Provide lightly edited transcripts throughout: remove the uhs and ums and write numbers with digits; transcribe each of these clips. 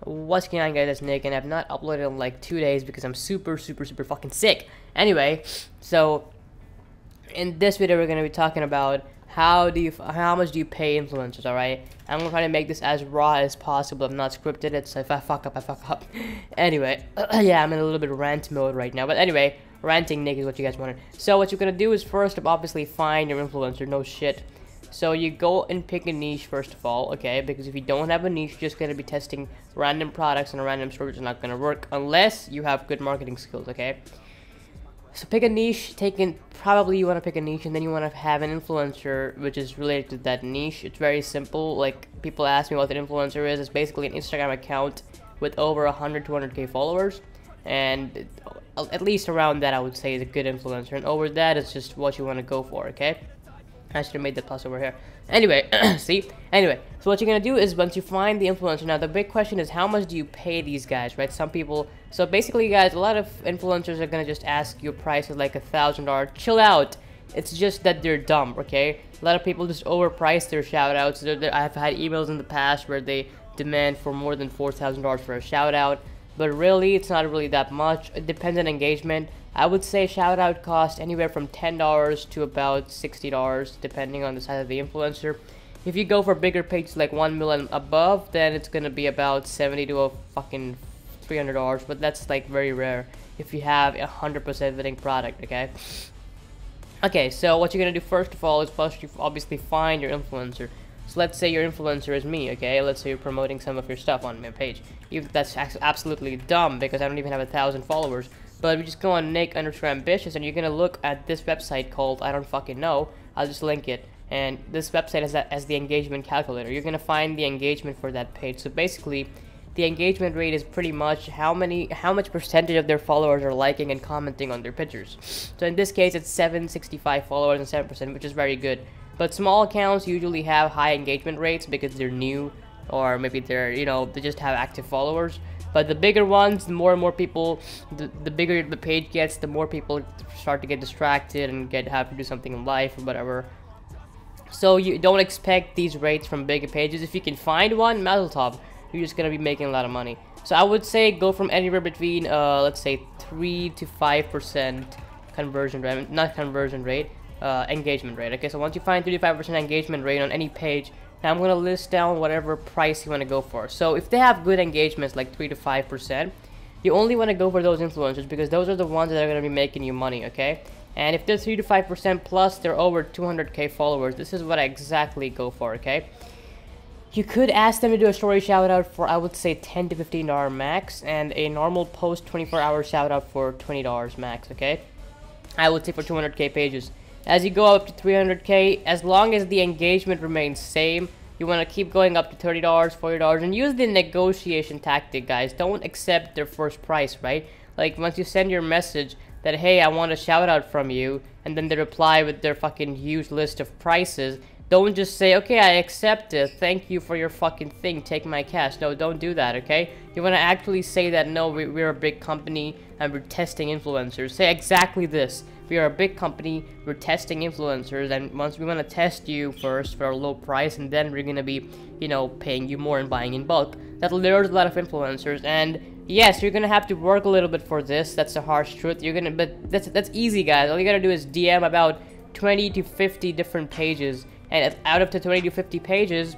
What's going on, guys? It's Nick, and I've not uploaded in like 2 days because I'm super fucking sick. Anyway, so in this video we're gonna be talking about how much do you pay influencers. All right, I'm gonna try to make this as raw as possible. I'm not scripted it, so if I fuck up, I fuck up. Anyway, yeah, I'm in a little bit of rant mode right now, but anyway, ranting Nick is what you guys wanted. So what you're gonna do is first obviously find your influencer. No shit. So you go and pick a niche first of all, okay? Because if you don't have a niche, you're just gonna be testing random products and a random store, which is not gonna work unless you have good marketing skills, okay? So pick a niche. Probably you want to pick a niche, and then you want to have an influencer which is related to that niche. It's very simple. Like, people ask me what an influencer is. It's basically an Instagram account with over 200k followers, and at least around that I would say is a good influencer. And over that, it's just what you want to go for, okay? I should have made the plus over here. Anyway, see? Anyway, so what you're going to do is once you find the influencer, now the big question is how much do you pay these guys, right? Some people, so basically guys, a lot of influencers are going to just ask you a price of like $1,000. Chill out. It's just that they're dumb, okay? A lot of people just overprice their shout outs. I've had emails in the past where they demand for more than $4,000 for a shout out. But really, it's not really that much. It depends on engagement. I would say shout out cost anywhere from $10 to about $60, depending on the size of the influencer. If you go for bigger pages like 1 million above, then it's gonna be about $70 to a fucking $300. But that's like very rare if you have a 100% winning product, okay? Okay, so what you're gonna do first of all is first you obviously find your influencer. So let's say your influencer is me, okay? Let's say you're promoting some of your stuff on my page. Even that's absolutely dumb because I don't even have 1,000 followers. But we just go on Nick_ambitious, and you're gonna look at this website called I don't fucking know. I'll just link it. And this website has the engagement calculator. You're gonna find the engagement for that page. So basically, the engagement rate is pretty much how much percentage of their followers are liking and commenting on their pictures. So in this case, it's 765 followers and 7%, which is very good. But small accounts usually have high engagement rates because they're new, or maybe they're, they just have active followers. But the bigger ones, the more and more people, the bigger the page gets, the more people start to get distracted and have to do something in life or whatever. So you don't expect these rates from bigger pages. If you can find one, mazel tov, you're just gonna be making a lot of money. So I would say go from anywhere between, let's say 3 to 5% conversion rate, not conversion rate, engagement rate. Okay, so once you find 3 to 5% engagement rate on any page, now I'm gonna list down whatever price you want to go for. So if they have good engagements like 3 to 5%, you only want to go for those influencers because those are the ones that are gonna be making you money, okay? And if they're 3 to 5% plus, they're over 200k followers. This is what I exactly go for, okay? You could ask them to do a story shout out for, I would say, $10 to $15 max, and a normal post 24-hour shout out for $20 max, okay? I would say for 200k pages. As you go up to 300k, as long as the engagement remains same, you want to keep going up to $30, $40, and use the negotiation tactic, guys. Don't accept their first price, right? Like, once you send your message that, hey, I want a shout out from you, and then they reply with their fucking huge list of prices, don't just say, okay, I accept it, thank you for your fucking thing, take my cash. No, don't do that, okay? You want to actually say that, no, we're a big company and we're testing influencers. Say exactly this: we are a big company, we're testing influencers, and once we want to test you first for a low price, and then we're gonna be, paying you more and buying in bulk. That lures a lot of influencers, and yes, you're gonna have to work a little bit for this. That's the harsh truth. But that's easy, guys. All you gotta do is DM about 20 to 50 different pages, and out of the 20 to 50 pages,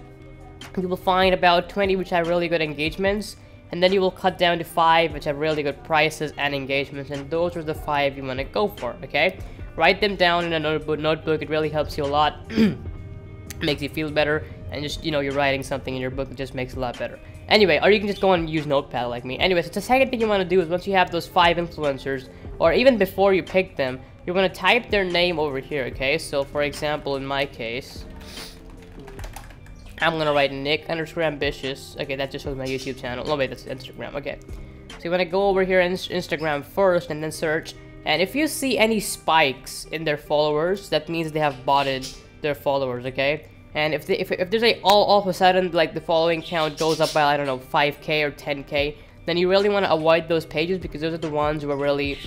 you will find about 20 which have really good engagements, and then you will cut down to 5 which have really good prices and engagements, and those are the 5 you want to go for, okay? Write them down in a notebook. It really helps you a lot. Makes you feel better, and just, you're writing something in your book, it just makes it a lot better. Anyway, or you can just go and use Notepad like me. Anyway, so the second thing you want to do is once you have those 5 influencers, or even before you pick them, you're going to type their name over here, okay? So, for example, in my case, I'm going to write Nick_ambitious. Okay, that just shows my YouTube channel. Oh, wait, that's Instagram. Okay. So, you want to go over here on Instagram first and then search. And if you see any spikes in their followers, that means they have botted their followers, okay? And if there's all of a sudden, like, the following count goes up by, I don't know, 5k or 10k, then you really want to avoid those pages because those are the ones who are really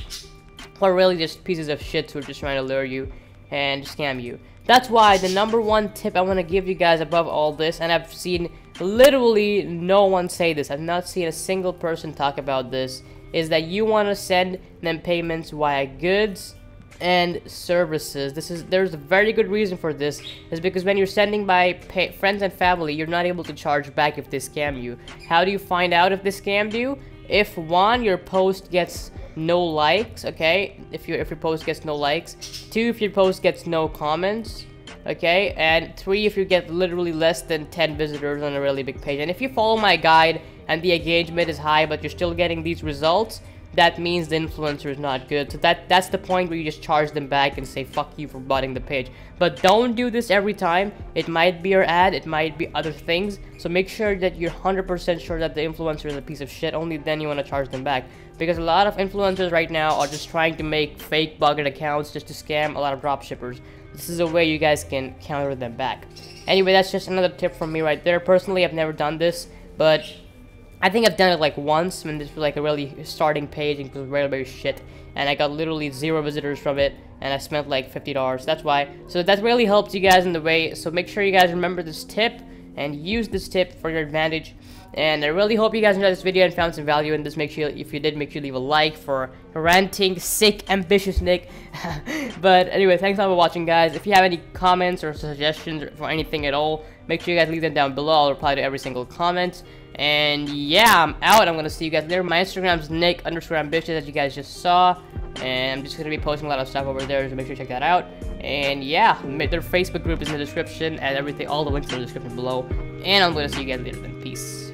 just pieces of shit who are just trying to lure you and scam you. That's why the #1 tip I want to give you guys above all this, and I've seen literally no one say this. I've not seen a single person talk about this. Is that you want to send them payments via goods and services. There's a very good reason for this, is because when you're sending by friends and family, you're not able to charge back if they scam you. How do you find out if they scammed you? If one, your post gets no likes, okay, if your post gets no likes. 2, if your post gets no comments, okay, and 3, if you get literally less than 10 visitors on a really big page. And if you follow my guide and the engagement is high but you're still getting these results, that means the influencer is not good. So that's the point where you just charge them back and say fuck you for botting the page. But don't do this every time. It might be your ad, it might be other things. So make sure that you're 100% sure that the influencer is a piece of shit. Only then you want to charge them back, because a lot of influencers right now are just trying to make fake bugged accounts just to scam a lot of dropshippers. This is a way you guys can counter them back. Anyway, that's just another tip from me right there. Personally, I've never done this, but I think I've done it like once when this was like a really starting page and it was very shit, and I got literally 0 visitors from it, and I spent like $50. That's why. So that really helps you guys in the way. So make sure you guys remember this tip and use this tip for your advantage. And I really hope you guys enjoyed this video and found some value in this. Make sure, if you did, make sure you leave a like for ranting, sick, ambitious Nick. But anyway, thanks a lot for watching, guys. If you have any comments or suggestions for anything at all, make sure you guys leave them down below. I'll reply to every single comment. And yeah, I'm out. I'm gonna see you guys later. My Instagram's Nick_ambitious, as you guys just saw. And I'm just gonna be posting a lot of stuff over there, so make sure you check that out. And yeah, their Facebook group is in the description, and everything, all the links are in the description below. And I'm gonna see you guys later then. Peace.